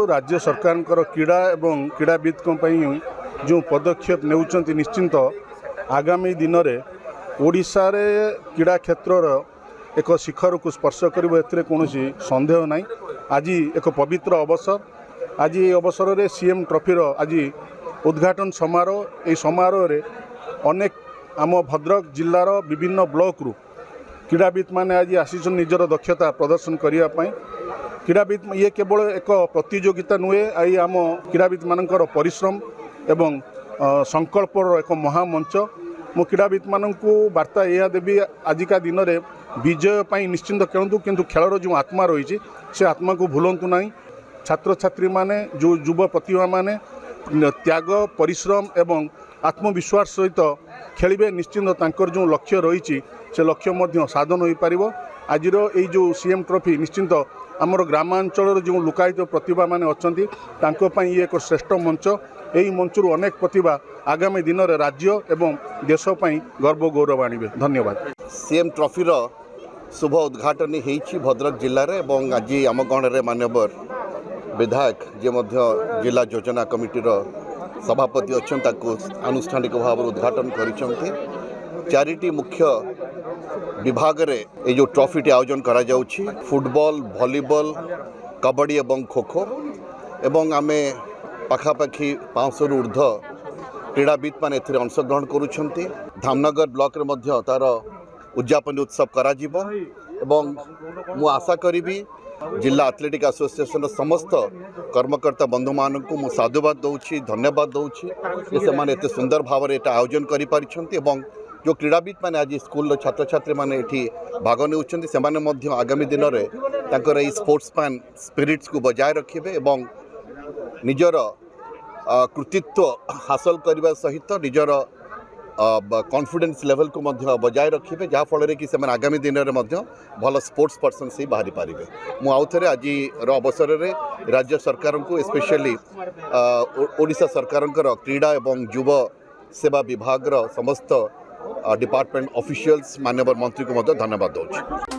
राज्य सरकार क्रीड़ा एवं क्रीड़ाविद जो पदक्षेप नेउचंती निश्चिंत आगामी दिन में ओडिशा रे क्रीड़ा क्षेत्र एक शिखर को स्पर्श कर कौन सन्देह ना। आज एक पवित्र अवसर, आज ये अवसर में सीएम ट्रॉफीर आज उद्घाटन समारोह। ये समारोह रे अनेक आम भद्रक जिलार विभिन्न ब्लॉक रु क्रीड़ाविद माने आज आसी निजर दक्षता प्रदर्शन करने। क्रीड़ाविद ये केवल एक प्रतियोगिता नुहे, आई आम क्रीड़ाविद मानकर परिश्रम एवं संकल्पर एक महामंच। मो क्रीड़ाविद मानू वार्ता यह देवी आजिका दिन में विजय पाई निश्चिंत खेलतु, किंतु खेलर जो आत्मा रही से आत्मा को भूलतु ना। छात्र छात्री माने जो युवा प्रतिभा माने त्याग परिश्रम एवं आत्मविश्वास सहित खेलिबे, निश्चिंत तांकर जो लक्ष्य रही से लक्ष्य साधन हो पार। आज जो सीएम ट्रॉफी निश्चिंत आमर ग्रामांचल जो लुकायित प्रतिभा माने अच्छी तांकों ये एक श्रेष्ठ मंच। यही मंचर अनेक प्रतिभा आगामी दिन में राज्य एवं देशपाई गर्व गौरव आणवे। धन्यवाद। सीएम ट्रॉफीर शुभ उद्घाटन होती भद्रक जिले में और आज आम गण में मानवर विधायक जे जिला योजना कमिटीर सभापति अच्छा आनुष्ठानिक भाव उद्घाटन कर चारिटी मुख्य विभाग रे ये जो ट्रॉफी आयोजन करा जाउछि फुटबॉल, वॉलीबॉल, कबड्डी एवं खो खो एवं आमे पाखापाखि 500 रु ऊर्ध्व क्रीड़ाविद मैंने एथिरे अंशग्रहण करुछंती। धामनगर ब्लॉक रे मध्य तार उद्यापन उत्सव करा जिवो एवं मु आशा करिबी जिला एथलेटिक एसोसिएशन समस्त कर्मकर्ता बंधु मानू मु साधुवाद दौची, धन्यवाद दौची से माने एते सुंदर भाव में एटा आयोजन करि पारिछंती एवं जो क्रीड़ाविद मैंने आज स्कूल छात्र छात्री मैंने ये भाग ने आगामी दिन में स्पोर्ट्स मैन स्पिरिट्स को बजाय रखिए एवं निजर कृतित्व हासिल करने सहित निजर कॉन्फिडेंस लेवल को बजाय रखिए जहाँफल कि आगामी दिन में भल स्पोर्ट्स पर्सन से बाहरी पारे। मु आउ थे आज अवसर में राज्य सरकार को स्पेशली ओडिशा सरकार क्रीड़ा एवं युव सेवा विभाग समस्त डिपार्टमेंट ऑफिशियल्स माननीय मंत्री को धन्यवाद दूँ।